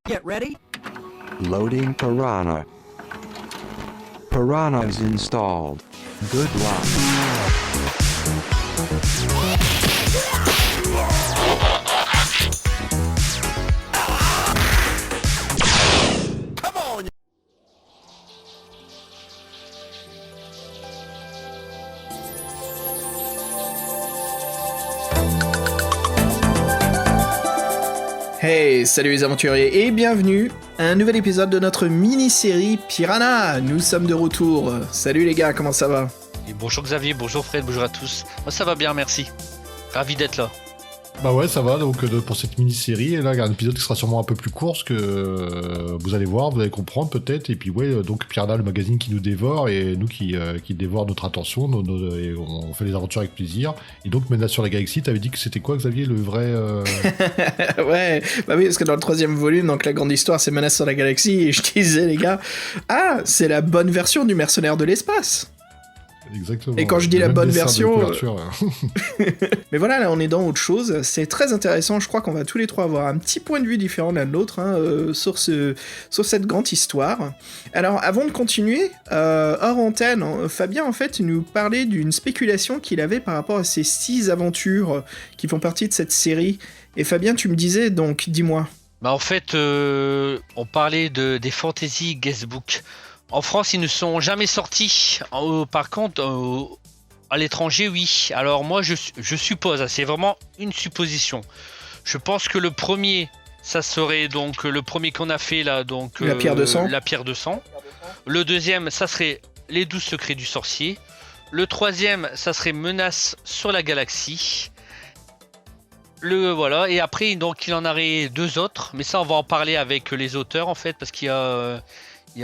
Get ready. Loading Piranha. Piranha's installed. Good luck. Hey, salut les aventuriers et bienvenue à un nouvel épisode de notre mini-série Piranha. Nous sommes de retour. Salut les gars, comment ça va? Et bonjour Xavier, bonjour Fred, bonjour à tous. Moi ça va bien, merci. Ravi d'être là. Bah ouais, ça va, donc pour cette mini-série, là, il y a un épisode qui sera sûrement un peu plus court, ce que vous allez voir, vous allez comprendre peut-être, et puis ouais, donc Piranha, le magazine qui nous dévore, et nous qui dévore notre attention, et on fait les aventures avec plaisir, et donc Menace sur la Galaxie, t'avais dit que c'était quoi Xavier, le vrai... Ouais, bah oui, parce que dans le 3e volume, donc la grande histoire c'est Menace sur la Galaxie, et je disais les gars, c'est la bonne version du mercenaire de l'espace. Exactement. Et quand je dis la bonne version... Ouais. Mais voilà, là on est dans autre chose, c'est très intéressant, je crois qu'on va tous les trois avoir un petit point de vue différent l'un de l'autre sur cette grande histoire. Alors avant de continuer, hors antenne, Fabien en fait nous parlait d'une spéculation qu'il avait par rapport à ces 6 aventures qui font partie de cette série. Et Fabien, tu me disais donc, dis-moi. Bah en fait, on parlait des fantasy guestbooks. En France, ils ne sont jamais sortis. Par contre, à l'étranger, oui. Alors moi, je suppose, c'est vraiment une supposition. Je pense que le premier, ça serait donc le premier qu'on a fait là, donc la pierre de sang. La pierre de sang. Le deuxième, ça serait les 12 secrets du sorcier. Le troisième, ça serait Menace sur la galaxie. Voilà. Et après, donc il en aurait 2 autres, mais ça, on va en parler avec les auteurs en fait, parce qu'il y a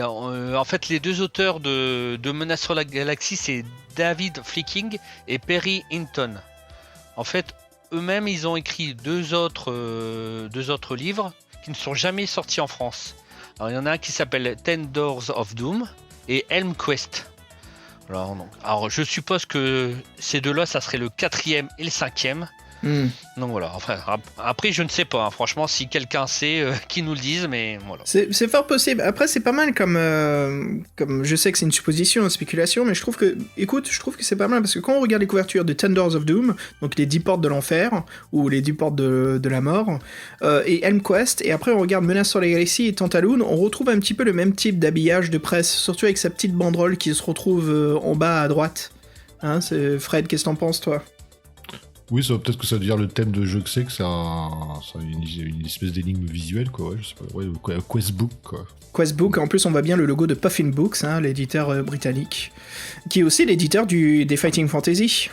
en fait les 2 auteurs de Menace sur la Galaxie, c'est David Flicking et Perry Hinton. En fait, eux-mêmes, ils ont écrit 2 autres livres qui ne sont jamais sortis en France. Alors, il y en a un qui s'appelle Ten Doors of Doom et Helm Quest. Alors, je suppose que ces 2-là, ça serait le 4e et le 5e. Donc voilà, enfin, après je ne sais pas, franchement, si quelqu'un sait, qui nous le dise, mais voilà. C'est fort possible. Après c'est pas mal comme je sais que c'est une supposition, une spéculation, mais je trouve que c'est pas mal, parce que quand on regarde les couvertures de Ten Doors of Doom, donc les 10 portes de l'enfer, ou les 10 portes de la mort, et Helm Quest, et après on regarde Menace sur la Galaxie et Tantaloon, on retrouve un petit peu le même type d'habillage de presse, surtout avec sa petite banderole qui se retrouve en bas à droite. Hein, Fred, qu'est-ce que t'en penses toi? Oui, peut-être que ça veut dire le thème de jeu que c'est une espèce d'énigme visuelle, quoi, ouais, je sais pas, ouais, Questbook, quoi. Questbook, en plus on voit bien le logo de Puffin Books, hein, l'éditeur britannique, qui est aussi l'éditeur des Fighting Fantasy.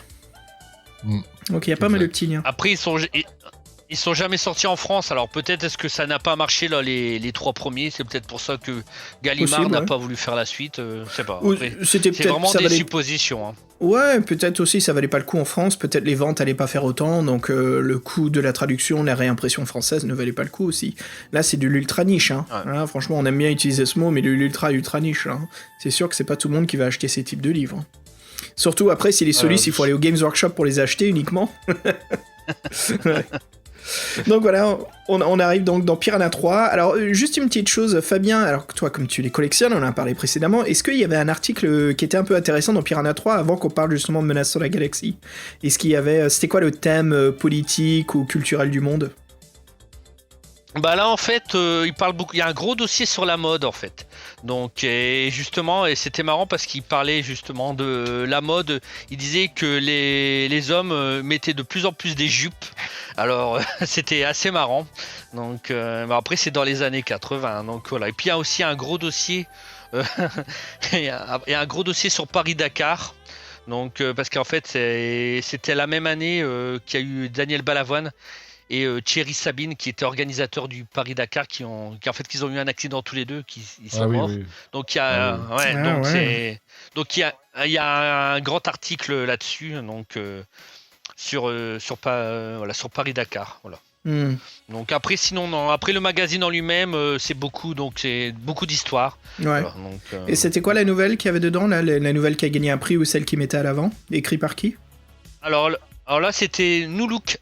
Donc il y a pas mal de petits liens. Après, ils sont jamais sortis en France, alors peut-être est-ce que ça n'a pas marché là, les 3 premiers, c'est peut-être pour ça que Gallimard n'a pas voulu faire la suite, je sais pas. Après, c'est vraiment des suppositions. Hein. Ouais, peut-être aussi ça valait pas le coup en France, peut-être les ventes allaient pas faire autant, donc le coût de la traduction, la réimpression française ne valait pas le coup aussi. Là c'est de l'ultra niche, hein. Ouais. Là, franchement on aime bien utiliser ce mot, mais de l'ultra niche, hein. C'est sûr que c'est pas tout le monde qui va acheter ces types de livres. Surtout après, si les solistes, il faut aller au Games Workshop pour les acheter uniquement. Ouais. Donc voilà, on arrive donc dans Piranha 3. Alors juste une petite chose, Fabien, alors que toi comme tu les collectionnes, on en a parlé précédemment, est-ce qu'il y avait un article qui était un peu intéressant dans Piranha 3 avant qu'on parle justement de Menace sur la Galaxie? Est-ce qu'il y avait, c'était quoi le thème politique ou culturel du monde? Bah là en fait il parle beaucoup, il y a un gros dossier sur la mode en fait. Donc et justement, et c'était marrant parce qu'il parlait justement de la mode, il disait que les hommes mettaient de plus en plus des jupes. Alors c'était assez marrant. Donc après c'est dans les années 80, donc voilà. Et puis il y a aussi un gros dossier il y a un gros dossier sur Paris-Dakar. Donc parce qu'en fait c'était la même année qu'il y a eu Daniel Balavoine et Thierry Sabine qui était organisateur du Paris-Dakar qui ont eu un accident tous les deux, ils sont morts. Oui. Donc il y a il y a un grand article là-dessus, donc sur Paris-Dakar, voilà. Donc après après le magazine en lui-même c'est beaucoup d'histoires. Ouais. Voilà, donc, et c'était quoi la nouvelle qu'il y avait dedans là, la nouvelle qui a gagné un prix ou celle qui mettait à l'avant, écrit par qui? Alors là c'était Noulouk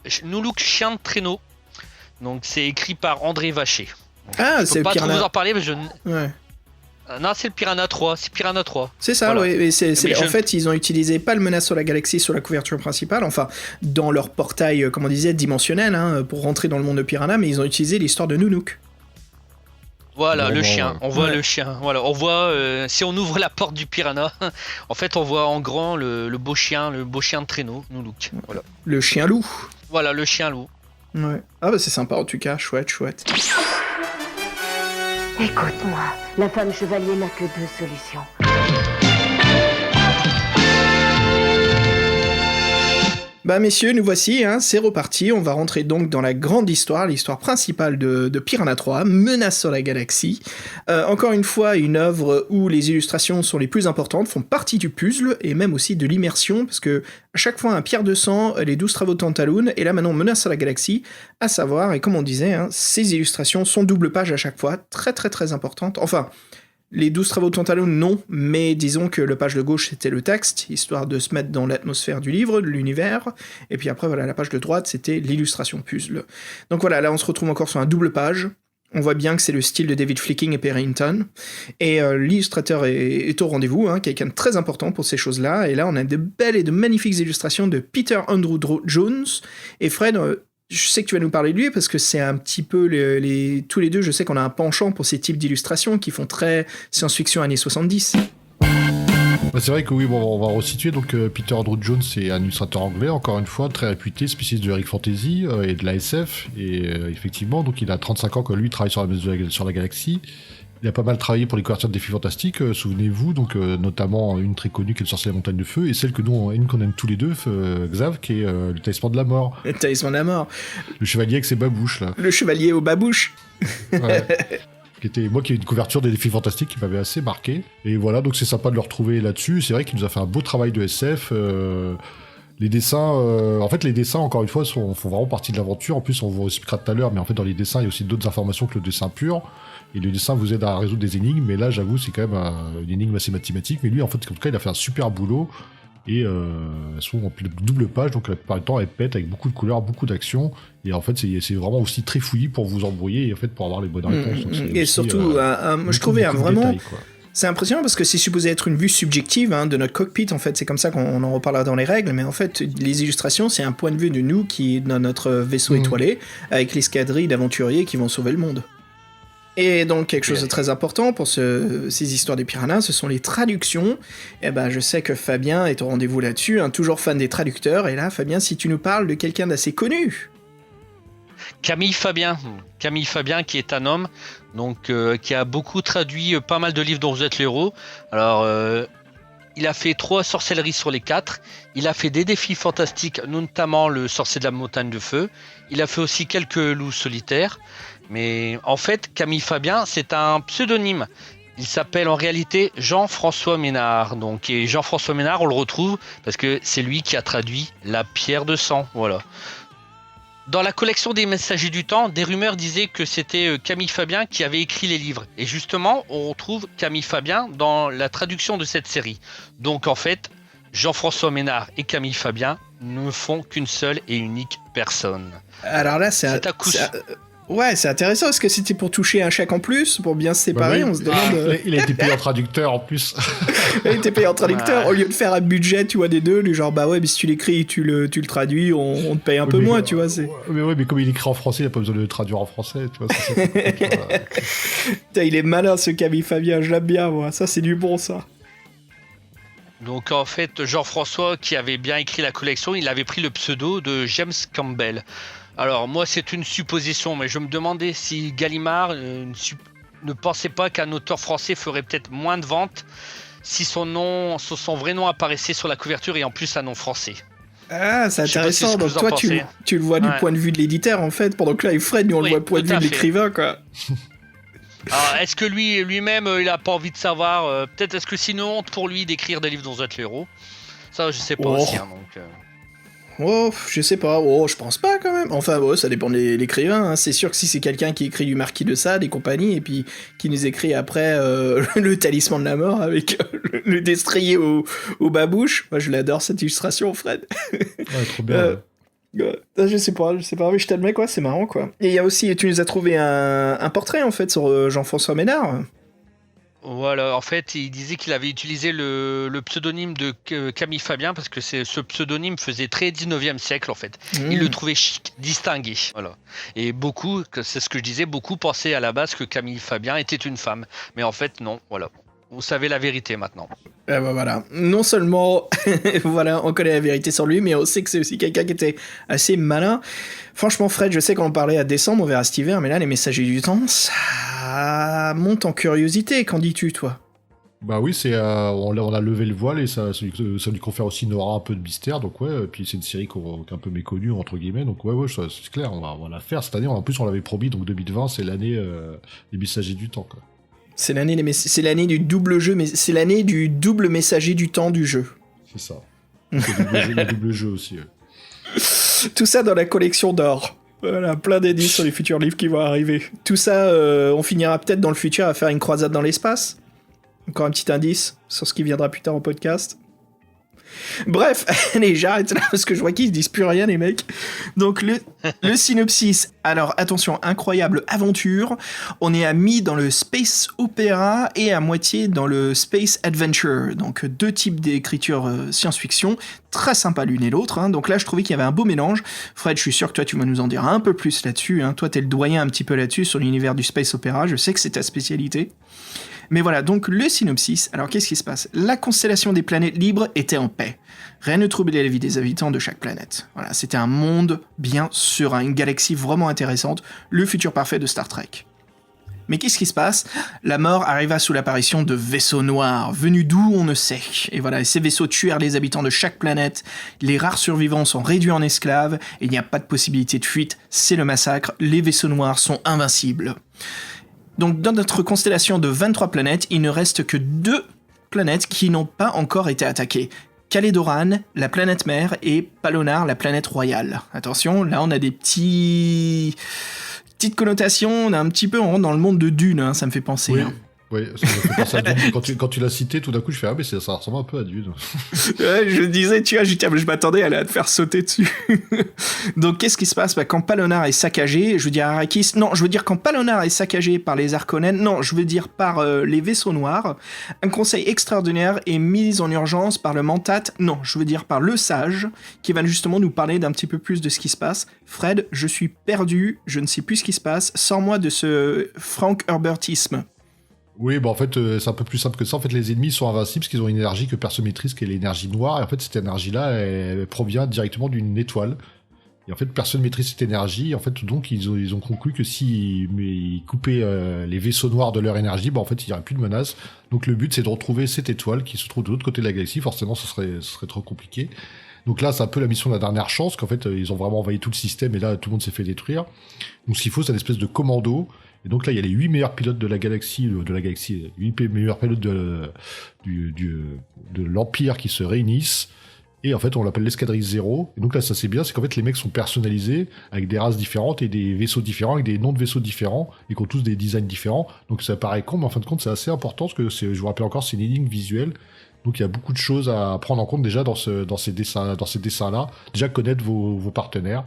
Chien de traîneau. Donc c'est écrit par André Vacher. Ah, Je c'est peux le pas trop vous Piranha. en parler, mais Ouais. Non, c'est le Piranha 3. C'est Piranha 3. C'est ça, Voilà. oui. Et Mais en je- fait, ils ont utilisé pas le Menace sur la Galaxie sur la couverture principale, enfin, dans leur portail, comme on disait, dimensionnel, hein, pour rentrer dans le monde de Piranha, mais ils ont utilisé l'histoire de Nounouk. Voilà, Bon, le bon, chien. ouais. On voit Ouais. le chien. Voilà, on voit. Si on ouvre la porte du Piranha, en fait, on voit en grand le beau chien de traîneau, Nounouk. Voilà. Le chien loup. Voilà, le chien loup. Ouais. Ah bah c'est sympa en tout cas, chouette. Écoute-moi, la femme chevalier n'a que deux solutions. Bah messieurs, nous voici, hein, c'est reparti, on va rentrer donc dans la grande histoire, l'histoire principale de Piranha 3, Menace sur la Galaxie. Encore une fois, une œuvre où les illustrations sont les plus importantes, font partie du puzzle, et même aussi de l'immersion, parce que à chaque fois un Pierre de Sang, les 12 travaux de Tantaloon, et là maintenant Menace sur la Galaxie, à savoir, et comme on disait, hein, ces illustrations sont double page à chaque fois, très importantes, enfin... Les 12 travaux de Tantaloon, non, mais disons que le page de gauche, c'était le texte, histoire de se mettre dans l'atmosphère du livre, de l'univers, et puis après, voilà, la page de droite, c'était l'illustration puzzle. Donc voilà, là, on se retrouve encore sur un double page, on voit bien que c'est le style de David Flicking et Perry Hinton, et l'illustrateur est au rendez-vous, hein, quelqu'un de très important pour ces choses-là, et là, on a de belles et de magnifiques illustrations de Peter Andrew Jones, et Fred... je sais que tu vas nous parler de lui parce que c'est un petit peu tous les deux, je sais qu'on a un penchant pour ces types d'illustrations qui font très science-fiction années 70. Bah, c'est vrai que oui, bon, on va resituer. Donc, Peter Andrew Jones, c'est un illustrateur anglais, encore une fois, très réputé, spécialiste de Eric Fantasy et de la SF. Et effectivement, donc il a 35 ans que lui travaille sur la galaxie. Il a pas mal travaillé pour les couvertures de Défis Fantastiques, souvenez-vous, donc notamment une très connue qui est le Sorcier de la Montagne de Feu, et celle que nous, qu'on aime tous les deux, Xav, qui est le Talisman de la Mort. Le Talisman de la Mort. Le chevalier avec ses babouches, là. Le chevalier aux babouches. Ouais. Moi qui ai une couverture des Défis Fantastiques qui m'avait assez marqué. Et voilà, donc c'est sympa de le retrouver là-dessus. C'est vrai qu'il nous a fait un beau travail de SF. Les dessins, encore une fois, font vraiment partie de l'aventure. En plus, on vous expliquera tout à l'heure, mais en fait, dans les dessins, il y a aussi d'autres informations que le dessin pur. Et le dessin vous aide à résoudre des énigmes, mais là, j'avoue, c'est quand même une énigme assez mathématique. Mais lui, en fait, en tout cas, il a fait un super boulot. Et elles sont en double page, donc la plupart du temps, elles pètent avec beaucoup de couleurs, beaucoup d'action. Et en fait, c'est vraiment aussi très fouillis pour vous embrouiller et en fait, pour avoir les bonnes réponses. Donc, c'est Et aussi, surtout, je trouvais beaucoup de vraiment... détails, quoi. C'est impressionnant parce que c'est supposé être une vue subjective, hein, de notre cockpit, en fait, c'est comme ça qu'on en reparlera dans les règles, mais en fait, les illustrations, c'est un point de vue de nous qui est dans notre vaisseau étoilé, avec l'escadrille d'aventuriers qui vont sauver le monde. Et donc, quelque chose de très important pour ces histoires des piranhas, ce sont les traductions. Et ben, je sais que Fabien est au rendez-vous là-dessus, hein, toujours fan des traducteurs, et là, Fabien, si tu nous parles de quelqu'un d'assez connu. Camille Fabien qui est un homme donc qui a beaucoup traduit pas mal de livres dont vous êtes le héros. Alors il a fait 3 sorcelleries sur les 4, il a fait des défis fantastiques, notamment le sorcier de la montagne de feu, il a fait aussi quelques loups solitaires, mais en fait Camille Fabien c'est un pseudonyme. Il s'appelle en réalité Jean-François Ménard. Donc, et Jean-François Ménard, on le retrouve parce que c'est lui qui a traduit La Pierre de Sang. Voilà. Dans la collection des Messagers du Temps, des rumeurs disaient que c'était Camille Fabien qui avait écrit les livres. Et justement, on retrouve Camille Fabien dans la traduction de cette série. Donc en fait, Jean-François Ménard et Camille Fabien ne font qu'une seule et unique personne. Alors là, c'est intéressant. Est-ce que c'était pour toucher un chèque en plus, pour bien se séparer? Bah oui. On se demande. Il a été payé en traducteur en plus. Il était payé en traducteur, Ouais. au lieu de faire un budget, tu vois, des deux, du genre, bah ouais, mais si tu l'écris, tu le traduis, on te paye un peu Mais- moins, tu vois. Mais comme il écrit en français, il n'a pas besoin de le traduire en français, tu vois. Putain, il est malin ce Camille Fabien, je l'aime bien, moi. Ça, c'est du bon, ça. Donc en fait, Jean-François, qui avait bien écrit la collection, il avait pris le pseudo de James Campbell. Alors moi, c'est une supposition, mais je me demandais si Gallimard ne pensait pas qu'un auteur français ferait peut-être moins de ventes si son vrai nom apparaissait sur la couverture et en plus un nom français. Ah, c'est Je sais pas si intéressant. ce que Donc vous en toi, pensez. tu le vois du Ouais. point de vue de l'éditeur, en fait, pendant que là, Fred, nous, on le Oui, voit du point de tout vue à de fait. l'écrivain, quoi. Alors est-ce que lui-même, il a pas envie de savoir peut-être est-ce que c'est une honte pour lui d'écrire des livres dont vous êtes le héros? Ça, je sais pas Oh. aussi. Hein, donc, Oh, je sais pas. Oh, je pense pas, quand même. Enfin, ouais, ça dépend de l'écrivain, hein. C'est sûr que si c'est quelqu'un qui écrit du Marquis de Sade et compagnie, et puis qui nous écrit après le Talisman de la Mort avec le destrier au babouche, moi, je l'adore, cette illustration, Fred. Ouais, trop bien. Je sais pas, mais je t'admets, quoi, c'est marrant, quoi. Et il y a aussi, tu nous as trouvé un portrait, en fait, sur Jean-François Ménard. Voilà, en fait, il disait qu'il avait utilisé le pseudonyme de Camille Fabien parce que ce pseudonyme faisait très 19e siècle, en fait. Il le trouvait chic, distingué. Voilà. Et beaucoup, c'est ce que je disais, beaucoup pensaient à la base que Camille Fabien était une femme. Mais en fait, non, voilà. Vous savez la vérité maintenant. Eh ben voilà. Non seulement, voilà, on connaît la vérité sur lui, mais on sait que c'est aussi quelqu'un qui était assez malin. Franchement, Fred, je sais qu'on en parlait à décembre, on verra cet hiver, mais là, les messagers du temps, ça monte en curiosité. Qu'en dis-tu, toi ? Bah oui, on a levé le voile et ça lui confère aussi une aura un peu de mystère, donc ouais, et puis c'est une série qui est un peu méconnue, entre guillemets, donc ouais, c'est clair, on va la faire cette année. En plus, on l'avait promis, donc 2020, c'est l'année des messagers du temps, quoi. C'est l'année du double jeu, mais c'est l'année du double messager du temps du jeu. C'est ça. C'est le double jeu aussi. Ouais. Tout ça dans la collection d'or. Voilà, plein d'indices sur les futurs livres qui vont arriver. Tout ça, on finira peut-être dans le futur à faire une croisade dans l'espace. Encore un petit indice sur ce qui viendra plus tard au podcast. Bref, allez, j'arrête là parce que je vois qu'ils se disent plus rien, les mecs. Donc, le synopsis. Alors, attention, incroyable aventure. On est à mi dans le space opéra et à moitié dans le space adventure. Donc, deux types d'écriture science-fiction. Très sympa l'une et l'autre. Hein. Donc là, je trouvais qu'il y avait un beau mélange. Fred, je suis sûr que toi, tu vas nous en dire un peu plus là-dessus. Hein. Toi, t'es le doyen un petit peu là-dessus sur l'univers du space opéra. Je sais que c'est ta spécialité. Mais voilà, donc le synopsis. Alors qu'est-ce qui se passe ? La constellation des planètes libres était en paix. Rien ne troublait la vie des habitants de chaque planète. Voilà, c'était un monde bien serein, une galaxie vraiment intéressante, le futur parfait de Star Trek. Mais qu'est-ce qui se passe ? La mort arriva sous l'apparition de vaisseaux noirs, venus d'où on ne sait. Et voilà, ces vaisseaux tuèrent les habitants de chaque planète, les rares survivants sont réduits en esclaves, et il n'y a pas de possibilité de fuite, c'est le massacre, les vaisseaux noirs sont invincibles. Donc dans notre constellation de 23 planètes, il ne reste que 2 planètes qui n'ont pas encore été attaquées. Calédoran, la planète mère, et Palonar, la planète royale. Attention, là on a des petites connotations, on a un petit peu, on rentre dans le monde de Dune, hein, ça me fait penser. Oui. Hein. Oui, ça me fait penser à Dune. Quand tu l'as cité, tout d'un coup, je fais ah mais ça ressemble un peu à Dune. Ouais, je disais, tu vois, je m'attendais à te faire sauter dessus. Donc, qu'est-ce qui se passe ? Quand Palonar est saccagé, je veux dire Arrakis, non, je veux dire quand Palonar est saccagé par les Harkonnen, non, je veux dire par les vaisseaux noirs, un conseil extraordinaire est mis en urgence par le Mentat, non, je veux dire par le Sage, qui va justement nous parler d'un petit peu plus de ce qui se passe. Fred, je suis perdu, je ne sais plus ce qui se passe, sors-moi de ce Frank Herbertisme. Oui, bah en fait, c'est un peu plus simple que ça. En fait, les ennemis sont invincibles parce qu'ils ont une énergie que personne maîtrise, qui est l'énergie noire. Et en fait, cette énergie-là, elle provient directement d'une étoile. Et en fait, personne maîtrise cette énergie. Et en fait, donc, ils ont conclu que ils coupaient les vaisseaux noirs de leur énergie, bah en fait, il n'y aurait plus de menace. Donc, le but, c'est de retrouver cette étoile qui se trouve de l'autre côté de la galaxie. Forcément, ce serait trop compliqué. Donc là, c'est un peu la mission de la dernière chance, qu'en fait, ils ont vraiment envahi tout le système et là, tout le monde s'est fait détruire. Donc, ce qu'il faut, c'est une espèce de commando. Et donc là, il y a les 8 meilleurs pilotes de la galaxie, 8 meilleurs pilotes de l'Empire qui se réunissent. Et en fait, on l'appelle l'escadrille 0. Et donc là, ça c'est bien, c'est qu'en fait, les mecs sont personnalisés avec des races différentes et des vaisseaux différents, avec des noms de vaisseaux différents, et qui ont tous des designs différents. Donc ça paraît con, mais en fin de compte, c'est assez important, parce que je vous rappelle encore, c'est une énigme visuelle. Donc il y a beaucoup de choses à prendre en compte déjà dans ces dessins-là. Déjà connaître vos partenaires.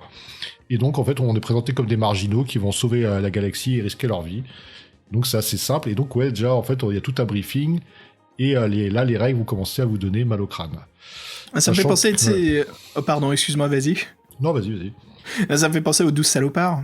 Et donc en fait on est présenté comme des marginaux qui vont sauver la galaxie et risquer leur vie. Donc c'est assez simple. Et donc ouais, déjà en fait il y a tout un briefing. Et là les règles vont commencer à vous donner mal au crâne. Ça me fait penser, tu sais... Oh pardon, excuse-moi, vas-y. Non, vas-y. Ça me fait penser aux 12 salopards.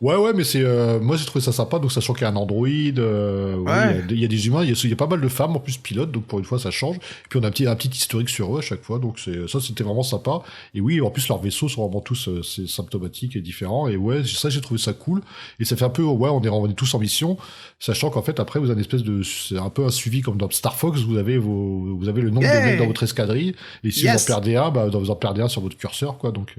Ouais, mais c'est moi j'ai trouvé ça sympa, donc sachant qu'il y a un androïde, ouais. Il y a des humains, il y a pas mal de femmes en plus pilotes, donc pour une fois ça change. Puis on a un petit historique sur eux à chaque fois, donc c'était vraiment sympa. Et oui, en plus leurs vaisseaux sont vraiment tous c'est symptomatiques et différents. Et ouais, ça j'ai trouvé ça cool. Et ça fait un peu on est tous en mission, sachant qu'en fait après vous avez une espèce de c'est un peu un suivi comme dans Star Fox, vous avez le nombre de mecs dans votre escadrille, et si vous en perdez un, vous en perdez un sur votre curseur, quoi. Donc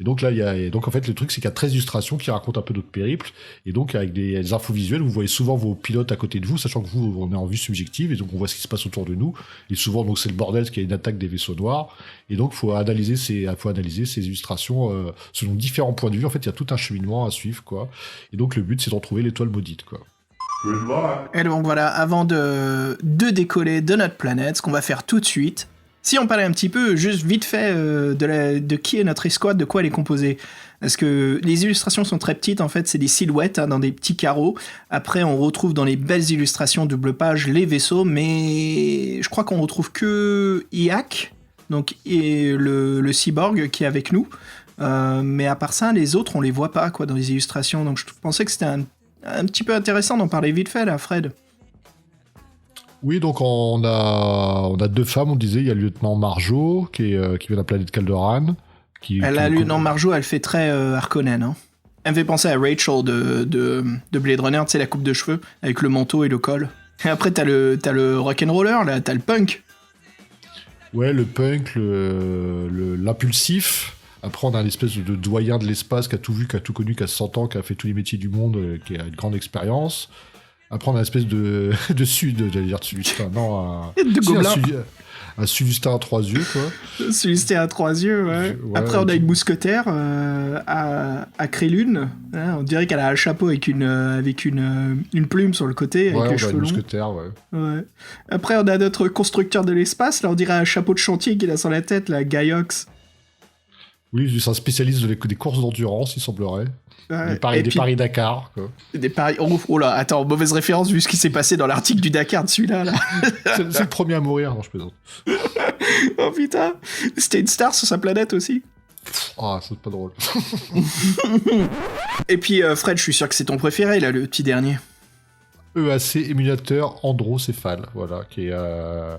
et donc là, donc en fait, le truc, c'est qu'il y a 13 illustrations qui racontent un peu d'autres périples. Et donc, avec des infos visuelles, vous voyez souvent vos pilotes à côté de vous, sachant que vous, on est en vue subjective, et donc on voit ce qui se passe autour de nous. Et souvent, donc, c'est le bordel, parce qu'il y a une attaque des vaisseaux noirs. Et donc, faut analyser ces illustrations, selon différents points de vue. En fait, il y a tout un cheminement à suivre, quoi. Et donc, le but, c'est de retrouver l'étoile maudite, quoi. Et donc voilà, avant de décoller de notre planète, ce qu'on va faire tout de suite, Si on parlait un petit peu, juste vite fait, de qui est notre escouade, de quoi elle est composée. Parce que les illustrations sont très petites, en fait, c'est des silhouettes dans des petits carreaux. Après, on retrouve dans les belles illustrations double page les vaisseaux, mais je crois qu'on retrouve que Iak, donc et le cyborg qui est avec nous. Mais à part ça, les autres, on les voit pas quoi dans les illustrations. Donc je pensais que c'était un petit peu intéressant d'en parler vite fait là, Fred. Oui, donc on a 2 femmes, on disait. Il y a le lieutenant Marjo, qui vient de la planète Calderan. La lieutenant Marjo, elle fait très Harkonnen. Hein. Elle me fait penser à Rachel de Blade Runner, tu sais, la coupe de cheveux, avec le manteau et le col. Et après, t'as le rock'n'roller, là, t'as le punk. Ouais, le punk, l'impulsif. Après, on a l'espèce de doyen de l'espace qui a tout vu, qui a tout connu, qui a 100 ans, qui a fait tous les métiers du monde, qui a une grande expérience. Après, on a une espèce de j'allais dire de Sulustin, non, un Sulustin à 3 yeux, quoi. Sulustin à 3 yeux, ouais. Après, on a une mousquetaire à Crélune. Hein, on dirait qu'elle a un chapeau avec une plume sur le côté, avec les cheveux longs. Mousquetaire, ouais. Après, on a notre constructeur de l'espace. Là, on dirait un chapeau de chantier qu'il a sur la tête, la Gaiox. Oui, c'est un spécialiste des courses d'endurance, il semblerait. Des Paris-Dakar, quoi. Des Paris... Oh là, attends, mauvaise référence vu ce qui s'est passé dans l'article du Dakar de celui-là. Là. c'est le premier à mourir, non, je plaisante. Oh putain, c'était une star sur sa planète aussi. Ah, c'est pas drôle. Et puis Fred, je suis sûr que c'est ton préféré, là, le petit dernier. EAC, émulateur androcéphale, voilà, qui est en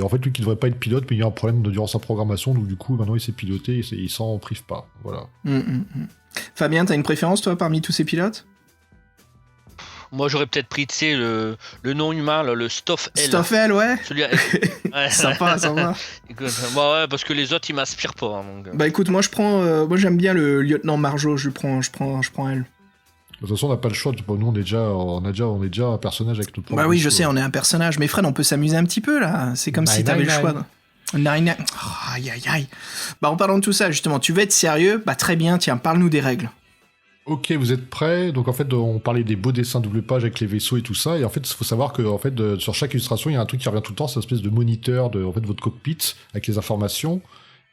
fait lui qui devrait pas être pilote, mais il y a un problème durant sa programmation, donc du coup maintenant il s'est piloté, il s'en prive pas, voilà. Fabien, t'as une préférence toi parmi tous ces pilotes? Moi j'aurais peut-être pris, tu sais, le non humain, là, le Stoffel. Stoffel, ouais. Ouais. Sympa. Écoute, bah ouais, parce que les autres ils m'inspirent pas. Hein, donc... Bah écoute, moi j'aime bien le lieutenant Marjo, je prends elle. De toute façon, on n'a pas le choix. Nous, on est déjà un personnage avec notre propre. Bah oui, je sais, on est un personnage. Mais Fred, on peut s'amuser un petit peu là. C'est comme si t'avais le choix. Aïe. Bah en parlant de tout ça, justement, tu veux être sérieux? Bah très bien, tiens, parle-nous des règles. Ok, vous êtes prêts? Donc en fait, on parlait des beaux dessins double page avec les vaisseaux et tout ça. Et en fait, il faut savoir que sur chaque illustration, il y a un truc qui revient tout le temps, c'est une espèce de moniteur de votre cockpit avec les informations.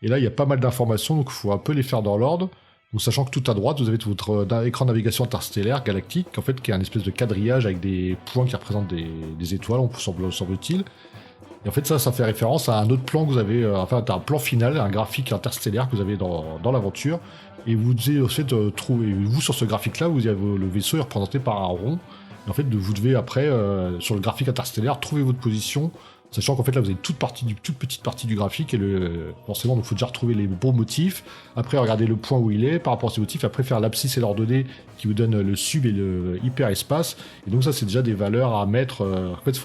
Et là, il y a pas mal d'informations, donc il faut un peu les faire dans l'ordre. Donc, sachant que tout à droite, vous avez votre écran de navigation interstellaire galactique, en fait, qui est un espèce de quadrillage avec des points qui représentent des étoiles, semble-t-il. Et en fait, ça fait référence à un autre plan que vous avez, un plan final, un graphique interstellaire que vous avez dans l'aventure. Et vous sur ce graphique-là, vous avez le vaisseau est représenté par un rond. Et en fait, vous devez après, sur le graphique interstellaire, trouver votre position. Sachant qu'en fait là vous avez toute petite partie du graphique et forcément il faut déjà retrouver les bons motifs, après regarder le point où il est par rapport à ces motifs, après faire l'abscisse et l'ordonnée qui vous donne le sub et le hyperespace, et donc ça c'est déjà des valeurs à mettre, en fait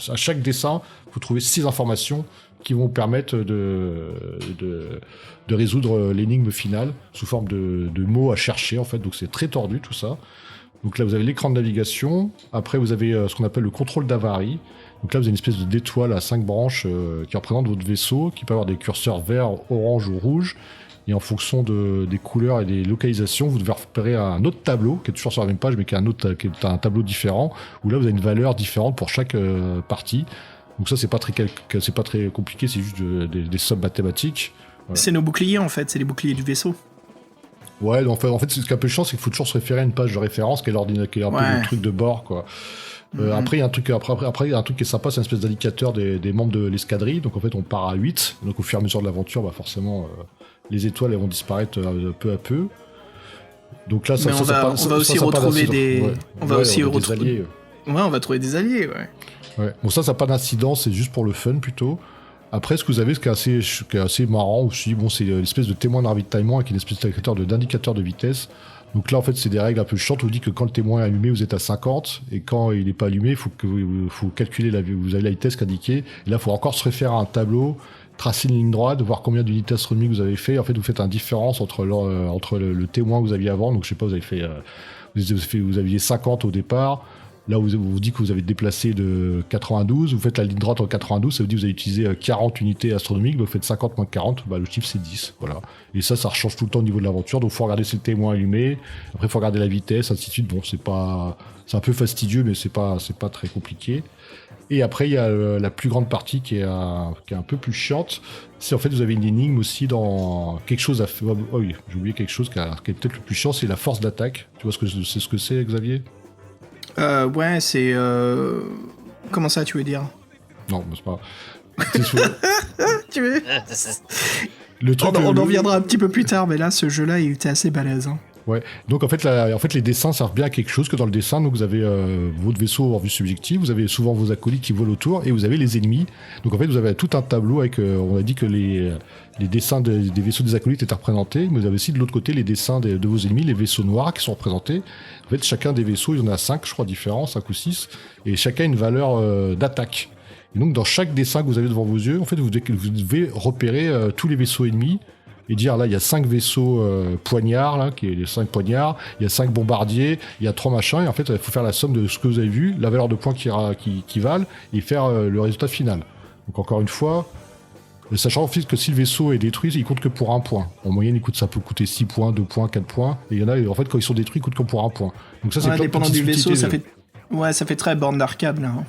à chaque dessin il faut trouver 6 informations qui vont permettre de résoudre l'énigme finale sous forme de mots à chercher en fait, donc c'est très tordu tout ça. Donc là vous avez l'écran de navigation, après vous avez ce qu'on appelle le contrôle d'avarie. Donc là, vous avez une espèce d'étoile à 5 branches qui représente votre vaisseau, qui peut avoir des curseurs vert, orange ou rouge. Et en fonction des couleurs et des localisations, vous devez repérer un autre tableau, qui est toujours sur la même page, mais qui est un tableau différent, où là, vous avez une valeur différente pour chaque partie. Donc ça, c'est pas très compliqué, c'est juste des sommes mathématiques. Voilà. C'est nos boucliers, en fait, c'est les boucliers du vaisseau. Ouais, en fait, ce qui est un peu chiant, c'est qu'il faut toujours se référer à une page de référence, qui est un peu le truc de bord, quoi. Après, il y a un truc qui est sympa, c'est une espèce d'indicateur des membres de l'escadrille. Donc en fait, on part à 8. Donc au fur et à mesure de l'aventure, bah forcément, les étoiles elles vont disparaître peu à peu. Donc là, on va aussi retrouver des alliés. Ouais, on va trouver des alliés, ouais. Bon, ça n'a pas d'incidence, c'est juste pour le fun plutôt. Après, ce que vous avez, ce qui est assez marrant aussi, bon, c'est l'espèce de témoin de ravitaillement avec une espèce d'indicateur de vitesse. Donc là, en fait, c'est des règles un peu chiantes. On vous dit que quand le témoin est allumé, vous êtes à 50. Et quand il n'est pas allumé, il faut calculer vous avez la vitesse indiquée. Et là, il faut encore se référer à un tableau, tracer une ligne droite, voir combien d'unités astronomiques vous avez fait. En fait, vous faites une différence entre le témoin que vous aviez avant. Donc, je sais pas, vous aviez 50 au départ. Là, vous dit que vous avez déplacé de 92, vous faites la ligne droite en 92, ça veut dire que vous avez utilisé 40 unités astronomiques, donc vous faites 50 moins 40, le chiffre c'est 10, voilà. Et ça rechange tout le temps au niveau de l'aventure, donc il faut regarder si le témoin allumé, après il faut regarder la vitesse, ainsi de suite. Bon, c'est un peu fastidieux, mais c'est pas très compliqué. Et après, il y a la plus grande partie qui est un peu plus chiante. C'est en fait, vous avez une énigme aussi dans quelque chose à faire. Oh oui, j'ai oublié quelque chose qui est peut-être le plus chiant, c'est la force d'attaque. Tu vois ce que c'est, Xavier ? Ouais, c'est... Comment ça, tu veux dire ? Non, c'est pas... C'est Tu veux le truc, on en reviendra un petit peu plus tard, mais là, ce jeu-là, il était assez balèze. Hein. Ouais, donc en fait, les dessins servent bien à quelque chose, que dans le dessin, donc vous avez votre vaisseau en vue subjective, vous avez souvent vos acolytes qui volent autour, et vous avez les ennemis. Donc en fait, vous avez tout un tableau avec, on a dit que les dessins des vaisseaux des acolytes étaient représentés, mais vous avez aussi de l'autre côté les dessins de vos ennemis, les vaisseaux noirs qui sont représentés. En fait, chacun des vaisseaux, il y en a 5, je crois, différents, 5 ou 6, et chacun a une valeur d'attaque. Et donc dans chaque dessin que vous avez devant vos yeux, en fait, vous devez repérer tous les vaisseaux ennemis, et dire là il y a 5 vaisseaux poignards, là, qui est les 5 poignards, il y a 5 bombardiers, il y a 3 machins, et en fait il faut faire la somme de ce que vous avez vu, la valeur de points qui valent, et faire le résultat final. Donc encore une fois, sachant en fait que si le vaisseau est détruit, il compte que pour 1 point. En moyenne, ça peut coûter 6 points, 2 points, 4 points, et il y en a, en fait quand ils sont détruits, ils coûtent que pour 1 point. Donc ça c'est plein de dépendant petites du vaisseau, subtilités. ça fait très borne d'arcade là. Hein.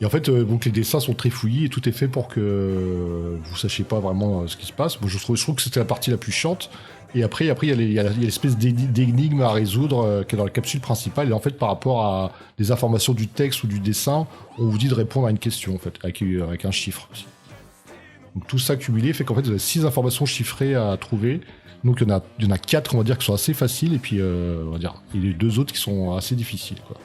Et en fait, donc les dessins sont très fouillis et tout est fait pour que vous sachiez pas vraiment ce qui se passe. Bon, je trouve que c'était la partie la plus chiante. Et après il y a l'espèce d'énigme à résoudre qui est dans la capsule principale. Et en fait, par rapport à des informations du texte ou du dessin, on vous dit de répondre à une question, en fait, avec un chiffre aussi. Donc tout ça cumulé fait qu'en fait, vous avez 6 informations chiffrées à trouver. Donc il y en a 4, on va dire, qui sont assez faciles. Et puis, on va dire, et les 2 autres qui sont assez difficiles, quoi.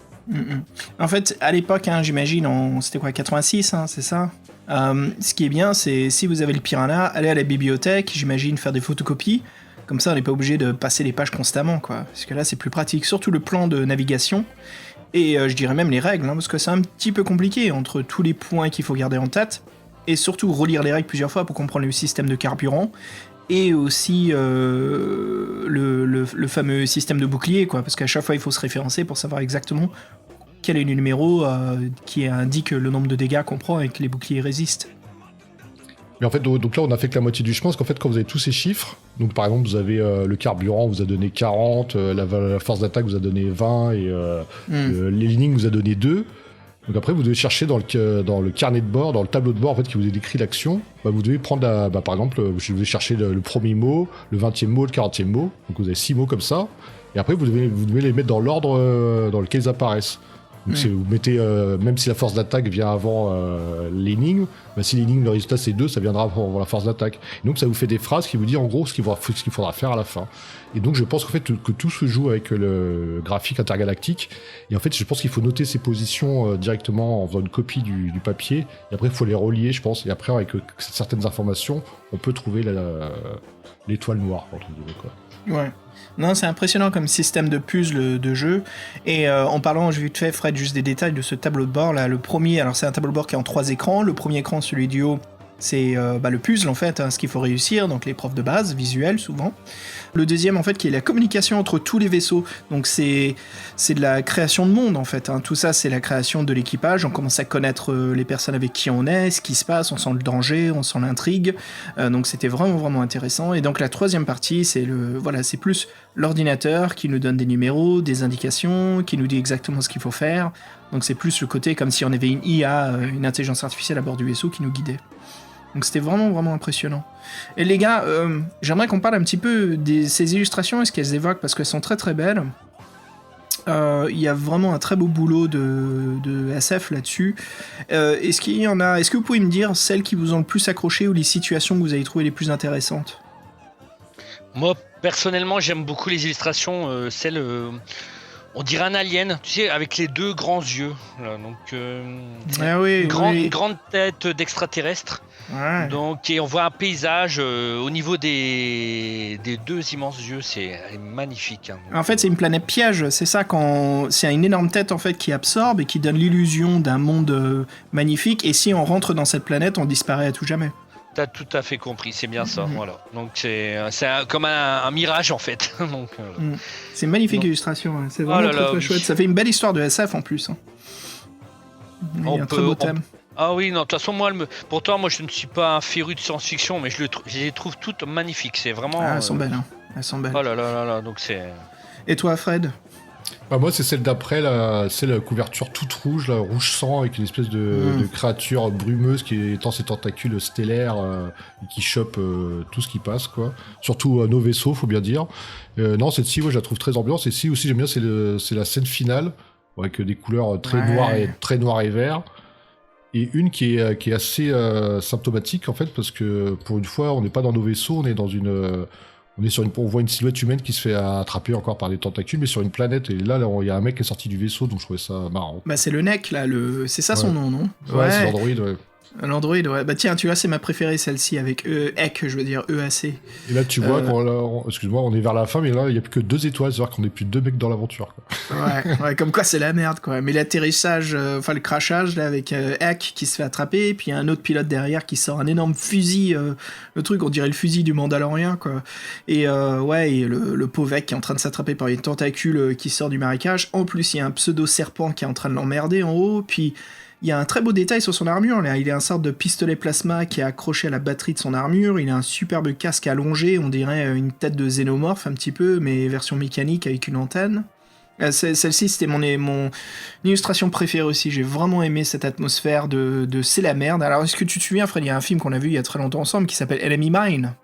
En fait, à l'époque, hein, j'imagine, c'était quoi, 86, hein, c'est ça ce qui est bien, c'est si vous avez le piranha, allez à la bibliothèque, j'imagine, faire des photocopies. Comme ça, on n'est pas obligé de passer les pages constamment, quoi. Parce que là, c'est plus pratique. Surtout le plan de navigation. Et je dirais même les règles, hein, parce que c'est un petit peu compliqué entre tous les points qu'il faut garder en tête. Et surtout, relire les règles plusieurs fois pour comprendre le système de carburant. Et aussi le fameux système de bouclier, quoi, parce qu'à chaque fois il faut se référencer pour savoir exactement quel est le numéro qui indique le nombre de dégâts qu'on prend et que les boucliers résistent. Mais en fait, donc là, on a fait que la moitié du chemin, parce qu'en fait, quand vous avez tous ces chiffres, donc par exemple, vous avez le carburant vous a donné 40, la force d'attaque vous a donné 20, et l'énigme vous a donné 2. Donc après, vous devez chercher dans le carnet de bord, dans le tableau de bord en fait, qui vous décrit l'action. Vous devez prendre, par exemple, vous devez chercher le premier mot, le 20e mot, le 40e mot. Donc vous avez 6 mots comme ça. Et après, vous devez les mettre dans l'ordre dans lequel ils apparaissent. Donc vous mettez, même si la force d'attaque vient avant l'énigme, si l'énigme, le résultat c'est 2, ça viendra avant la force d'attaque. Et donc ça vous fait des phrases qui vous disent en gros ce qu'il faudra faire à la fin. Et donc je pense qu'en fait que tout se joue avec le graphique intergalactique. Et en fait je pense qu'il faut noter ces positions directement en faisant une copie du papier. Et après il faut les relier, je pense. Et après avec certaines informations, on peut trouver l'étoile noire, entre guillemets, quoi. Ouais. Non, c'est impressionnant comme système de puzzle de jeu. Et en parlant, je vite fait, Fred, juste des détails de ce tableau de bord là. Le premier, alors c'est un tableau de bord qui est en 3 écrans. Le premier écran, celui du haut, c'est le puzzle en fait, hein, ce qu'il faut réussir, donc l'épreuve de base, visuelle souvent. Le deuxième en fait qui est la communication entre tous les vaisseaux, donc c'est de la création de monde en fait, hein. Tout ça c'est la création de l'équipage, on commence à connaître les personnes avec qui on est, ce qui se passe, on sent le danger, on sent l'intrigue, donc c'était vraiment intéressant. Et donc la troisième partie c'est c'est plus l'ordinateur qui nous donne des numéros, des indications, qui nous dit exactement ce qu'il faut faire, donc c'est plus le côté comme si on avait une IA, une intelligence artificielle à bord du vaisseau qui nous guidait. Donc c'était vraiment impressionnant. Et les gars, j'aimerais qu'on parle un petit peu de ces illustrations et ce qu'elles évoquent, parce qu'elles sont très belles. Il y a vraiment un très beau boulot de SF là-dessus. Est-ce que vous pouvez me dire celles qui vous ont le plus accroché ou les situations que vous avez trouvées les plus intéressantes ? Moi, personnellement, j'aime beaucoup les illustrations, celles... on dirait un alien, tu sais, avec les 2 grands yeux. Là, donc, une grande tête d'extraterrestre. Ouais. Donc, et on voit un paysage au niveau des 2 immenses yeux, c'est magnifique. Hein. En fait, c'est une planète piège, c'est ça, c'est une énorme tête en fait qui absorbe et qui donne l'illusion d'un monde magnifique. Et si on rentre dans cette planète, on disparaît à tout jamais. T'as tout à fait compris, c'est bien ça, voilà. Donc c'est comme un mirage en fait. Donc, C'est une magnifique Non. illustration, hein. C'est vraiment Oh là là, très oui. chouette. Ça fait une belle histoire de SF en plus. Hein. Il y a On un très peut- beau on- thème. Ah oui, non, de toute façon, pourtant, moi je ne suis pas un féru de science-fiction, mais je les trouve toutes magnifiques. C'est vraiment. Ah, elles sont belles. Hein. Elles sont belles. Oh là là là là, donc c'est. Et toi, Fred? Bah, moi, c'est celle d'après, là, c'est la couverture toute rouge, là, rouge sang, avec une espèce de créature brumeuse qui étend ses tentacules stellaires et qui chope tout ce qui passe, quoi. Surtout nos vaisseaux, faut bien dire. Non, celle-ci, ouais, je la trouve très ambiance. Et si aussi j'aime bien, c'est la scène finale, avec des couleurs très noires et vert. Et une qui est assez symptomatique, en fait, parce que pour une fois, on n'est pas dans nos vaisseaux, on est dans on voit une silhouette humaine qui se fait attraper encore par des tentacules, mais sur une planète. Et là, il y a un mec qui est sorti du vaisseau, donc je trouvais ça marrant. Bah, c'est le NEC, là. C'est ça son nom, non? Ouais, c'est l'Android, ouais. L'Android, ouais. Bah tiens, tu vois, c'est ma préférée, celle-ci, avec EC, je veux dire, EAC. Et là, tu vois, excuse-moi, on est vers la fin, mais là, il n'y a plus que 2 étoiles, c'est-à-dire qu'on n'est plus 2 mecs dans l'aventure, quoi. Ouais, comme quoi c'est la merde, quoi. Mais l'atterrissage, le crashage, là, avec EC qui se fait attraper, et puis il y a un autre pilote derrière qui sort un énorme fusil, le truc, on dirait le fusil du Mandalorien, quoi. Et et le pauvre EC qui est en train de s'attraper par une tentacule qui sort du marécage. En plus, il y a un pseudo-serpent qui est en train de l'emmerder en haut, puis... Il y a un très beau détail sur son armure, là. Il a une sorte de pistolet plasma qui est accroché à la batterie de son armure, il a un superbe casque allongé, on dirait une tête de xénomorphe un petit peu, mais version mécanique avec une antenne. Celle-ci, c'était mon illustration préférée aussi, j'ai vraiment aimé cette atmosphère de c'est la merde. Alors, est-ce que tu te souviens, Fred, il y a un film qu'on a vu il y a très longtemps ensemble qui s'appelle Enemy Mine.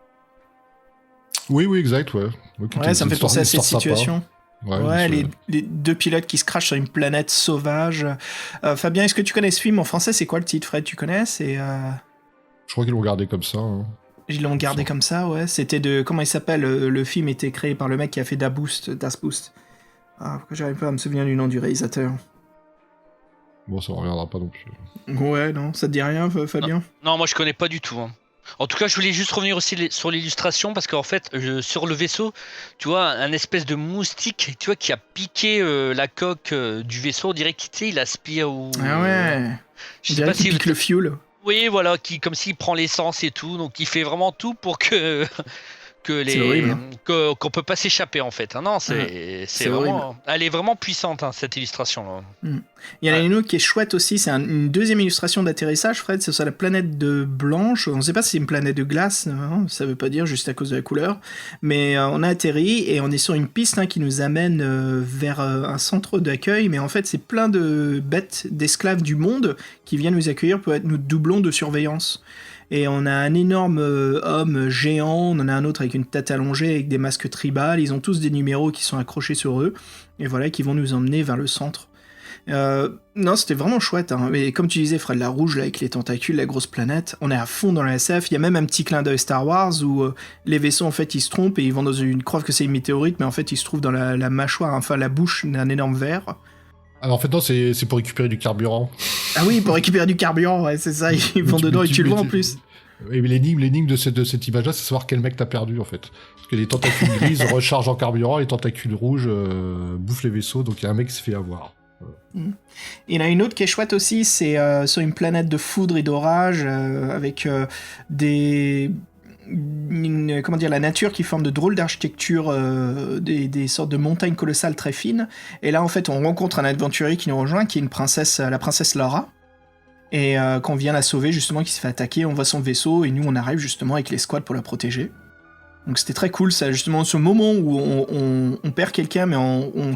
Oui, exact, ouais. Ouais, ça me fait penser à cette sympa. situation. Ouais, les deux pilotes qui se crachent sur une planète sauvage. Fabien, est-ce que tu connais ce film en français? C'est quoi le titre, Fred? Tu connais? Je crois qu'ils l'ont gardé comme ça. Hein. Ils l'ont gardé comme ça, ouais. C'était de... Comment il s'appelle? Le film était créé par le mec qui a fait Das Boot. Ah, pourquoi j'arrive pas à me souvenir du nom du réalisateur? Bon, ça ne reviendra pas non plus. Ouais, non, ça te dit rien, Fabien? Non, moi je connais pas du tout. Hein. En tout cas, je voulais juste revenir aussi sur l'illustration parce qu'en fait, sur le vaisseau, tu vois, un espèce de moustique, tu vois, qui a piqué la coque du vaisseau. On dirait qu'il aspire ou. Ah ouais. Je On sais dirait pas qu'il si. pique le fuel. Oui, voilà, comme s'il prend l'essence et tout, donc il fait vraiment tout pour que C'est horrible, hein. qu'on peut pas s'échapper en fait. Hein. Non, c'est vraiment. Elle est vraiment puissante hein, cette illustration là. Il y en a une autre qui est chouette aussi, c'est une deuxième illustration d'atterrissage, Fred, c'est sur la planète de Blanche. On ne sait pas si c'est une planète de glace, hein, ça veut pas dire juste à cause de la couleur, mais on a atterri et on est sur une piste hein, qui nous amène vers un centre d'accueil, mais en fait c'est plein de bêtes d'esclaves du monde qui viennent nous accueillir pour être nos doublons de surveillance. Et on a un énorme homme géant, on en a un autre avec une tête allongée, avec des masques tribales, ils ont tous des numéros qui sont accrochés sur eux, et voilà, qui vont nous emmener vers le centre. Non, c'était vraiment chouette, hein. Mais comme tu disais, Fred, la rouge, là, avec les tentacules, la grosse planète, on est à fond dans la SF, il y a même un petit clin d'œil Star Wars, où les vaisseaux, en fait, ils se trompent, et ils vont croient que c'est une météorite, mais en fait, ils se trouvent dans la mâchoire, enfin, la bouche d'un énorme ver. Alors en fait, non, c'est pour récupérer du carburant. Ah oui, pour récupérer du carburant, ouais, c'est ça, ils vont dedans et tu le vois en plus. Et l'énigme de cette image-là, c'est savoir quel mec t'as perdu en fait. Parce que les tentacules grises rechargent en carburant, les tentacules rouges bouffent les vaisseaux, donc il y a un mec qui se fait avoir. Il y en a une autre qui est chouette aussi, c'est sur une planète de foudre et d'orage, avec la nature qui forme de drôles d'architecture, des sortes de montagnes colossales très fines. Et là, en fait, on rencontre un aventurier qui nous rejoint, qui est la princesse Laura. Et qu'on vient la sauver, justement, qui se fait attaquer, on voit son vaisseau, et nous, on arrive justement avec l'escouade pour la protéger. Donc c'était très cool, ça, justement, ce moment où on perd quelqu'un, mais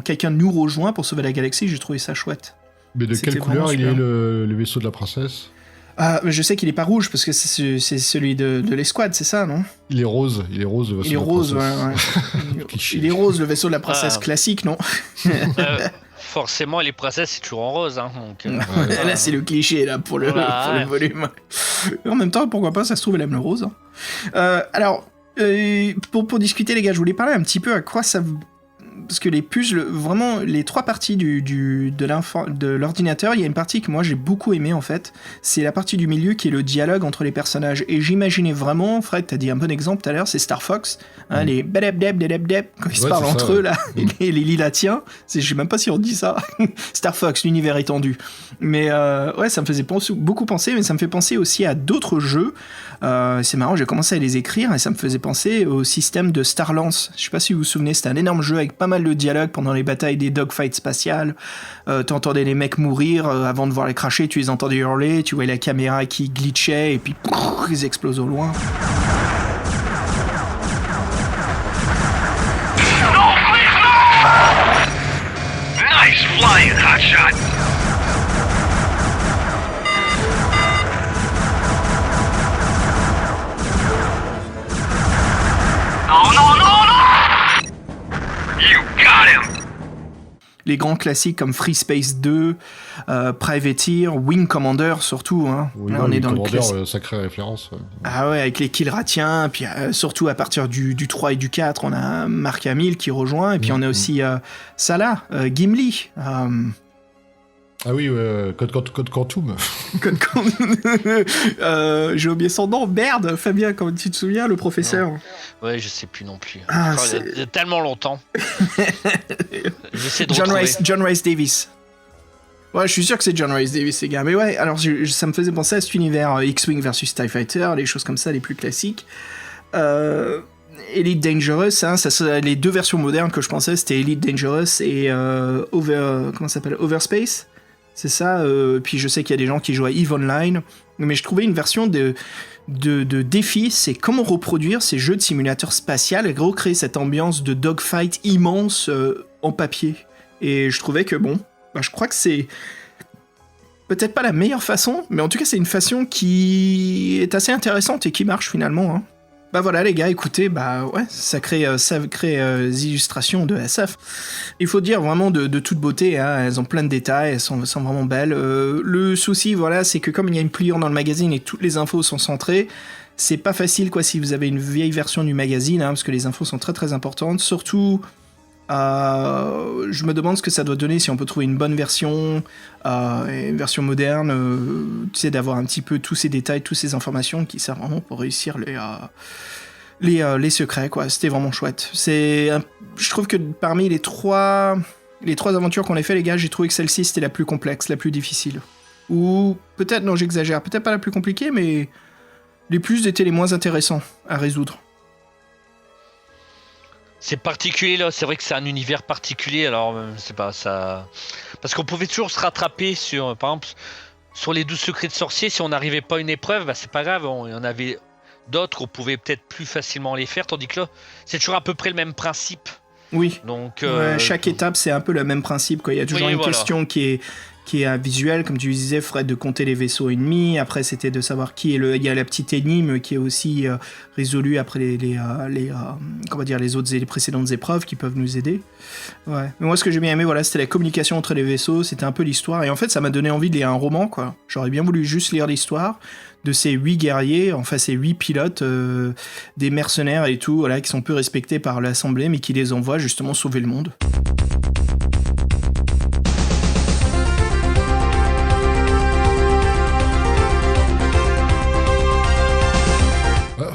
quelqu'un nous rejoint pour sauver la galaxie, j'ai trouvé ça chouette. Mais de quelle couleur il est le vaisseau de la princesse? Ah, je sais qu'il est pas rouge, parce que c'est celui de l'escouade, c'est ça, non? Il est rose, le vaisseau il est rose, de la princesse. Ouais. Il est rose, le vaisseau de la princesse classique, non? Forcément, les princesses, c'est toujours en rose. Hein, donc, là, c'est le cliché, là, pour le volume. En même temps, pourquoi pas, ça se trouve, elle aime le rose. Hein. Alors, pour discuter, les gars, je voulais parler un petit peu à quoi ça parce que les puzzles, vraiment, les 3 parties de l'ordinateur, il y a une partie que moi j'ai beaucoup aimé en fait. C'est la partie du milieu qui est le dialogue entre les personnages. Et j'imaginais vraiment, Fred, t'as dit un bon exemple tout à l'heure, c'est Star Fox, hein, les bedeb, quand ils se parlent entre eux, là, les lilatiens. Je sais même pas si on dit ça. Star Fox, l'univers étendu. Mais ouais, ça me faisait beaucoup penser, mais ça me fait penser aussi à d'autres jeux. C'est marrant, j'ai commencé à les écrire et ça me faisait penser au système de Starlance. Je sais pas si vous vous souvenez, c'était un énorme jeu avec pas mal de dialogues pendant les batailles des dogfights spatiales. T'entendais les mecs mourir avant de voir les cracher, tu les entendais hurler, tu voyais la caméra qui glitchait et puis ils explosent au loin. Nice flying, hotshot! Oh no, no, no! You got him! Les grands classiques comme Free Space 2, Privateer, Wing Commander surtout. Hein. Oui, là, on est dans le Commander, sacrée référence. Ah ouais, avec les Kilratiens, puis surtout à partir du 3 et du 4, on a Mark Hamill qui rejoint, et puis on a aussi Salah, Gimli. Ah oui, Code Quantum. Code Quantum. J'ai oublié son nom, merde, Fabien, comment tu te souviens, le professeur? Ouais, je sais plus non plus. Ah, il y a tellement longtemps. J'essaie de retrouver. John Rhys Davies. Ouais, je suis sûr que c'est John Rhys Davies, ces gars. Mais ouais, alors ça me faisait penser à cet univers X-Wing versus TIE Fighter, les choses comme ça, les plus classiques. Elite Dangerous, hein, les 2 versions modernes que je pensais, c'était Elite Dangerous et Overspace. C'est ça, puis je sais qu'il y a des gens qui jouent à EVE Online, mais je trouvais une version de défi, c'est comment reproduire ces jeux de simulateur spatial et recréer cette ambiance de dogfight immense en papier. Et je trouvais que je crois que c'est peut-être pas la meilleure façon, mais en tout cas c'est une façon qui est assez intéressante et qui marche finalement, hein. Bah voilà les gars, écoutez, ça crée des illustrations de SF. Il faut dire vraiment de toute beauté, hein, elles ont plein de détails, elles sont vraiment belles. Le souci, voilà, c'est que comme il y a une pliure dans le magazine et toutes les infos sont centrées, c'est pas facile quoi si vous avez une vieille version du magazine, hein, parce que les infos sont très très importantes, surtout... je me demande ce que ça doit donner si on peut trouver une bonne version, une version moderne, tu sais, d'avoir un petit peu tous ces détails, toutes ces informations qui servent vraiment pour réussir les secrets, quoi. C'était vraiment chouette. Je trouve que parmi les trois aventures qu'on a fait, les gars, j'ai trouvé que celle-ci c'était la plus complexe, la plus difficile. Ou peut-être, non, j'exagère, peut-être pas la plus compliquée, mais les plus étaient les moins intéressants à résoudre. C'est particulier là, c'est vrai que c'est un univers particulier, alors c'est pas ça. Parce qu'on pouvait toujours se rattraper sur, par exemple, sur les 12 secrets de sorciers, si on n'arrivait pas à une épreuve, c'est pas grave, il y en avait d'autres qu'on pouvait peut-être plus facilement les faire, tandis que là, c'est toujours à peu près le même principe. Oui. Donc, chaque étape, c'est un peu le même principe, quoi. Il y a toujours une question qui est visuelle, comme tu disais, Fred, de compter les vaisseaux ennemis. Après, c'était de savoir qui est il y a la petite énigme qui est aussi résolue après les précédentes épreuves qui peuvent nous aider. Ouais. Mais moi, ce que j'ai bien aimé, voilà, c'était la communication entre les vaisseaux. C'était un peu l'histoire. Et en fait, ça m'a donné envie de lire un roman, quoi. J'aurais bien voulu juste lire l'histoire de ces 8 guerriers, enfin ces 8 pilotes, des mercenaires et tout, voilà, qui sont peu respectés par l'Assemblée, mais qui les envoient justement sauver le monde.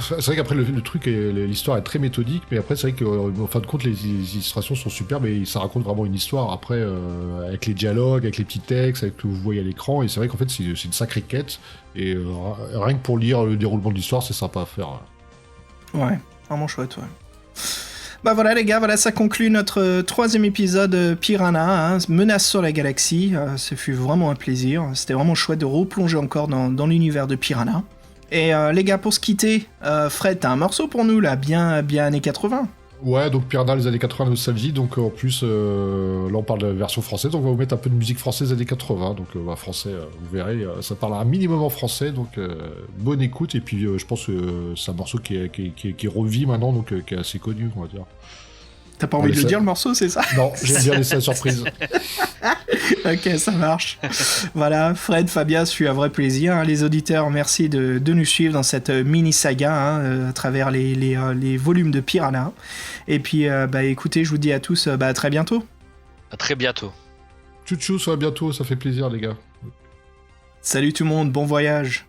C'est vrai qu'après le truc, l'histoire est très méthodique, mais après c'est vrai qu'en fin de compte les illustrations sont superbes et ça raconte vraiment une histoire après avec les dialogues, avec les petits textes, avec ce que vous voyez à l'écran, et c'est vrai qu'en fait c'est une sacrée quête, et rien que pour lire le déroulement de l'histoire c'est sympa à faire. Ouais, vraiment chouette, ouais. Bah voilà les gars, voilà, ça conclut notre 3e épisode Piranha, hein, Menace sur la galaxie. Ce fut vraiment un plaisir, c'était vraiment chouette de replonger encore dans l'univers de Piranha. Et les gars, pour se quitter, Fred, t'as un morceau pour nous là, bien années 80. Ouais, donc Piranha les années 80 nostalgie, donc en plus là on parle de la version française, donc on va vous mettre un peu de musique française années 80, donc français, vous verrez, ça parle un minimum en français, donc bonne écoute, et puis je pense que c'est un morceau qui revit maintenant, donc qui est assez connu, on va dire. T'as pas envie de le dire le morceau, c'est ça? Non, j'aime bien laisser la surprise. Ok, ça marche. Voilà, Fred, Fabien, ce fut un vrai plaisir. Hein. Les auditeurs, merci de nous suivre dans cette mini-saga à travers les volumes de Piranha. Et puis, écoutez, je vous dis à tous, à très bientôt. À très bientôt. Tchou, à bientôt, ça fait plaisir, les gars. Salut tout le monde, bon voyage.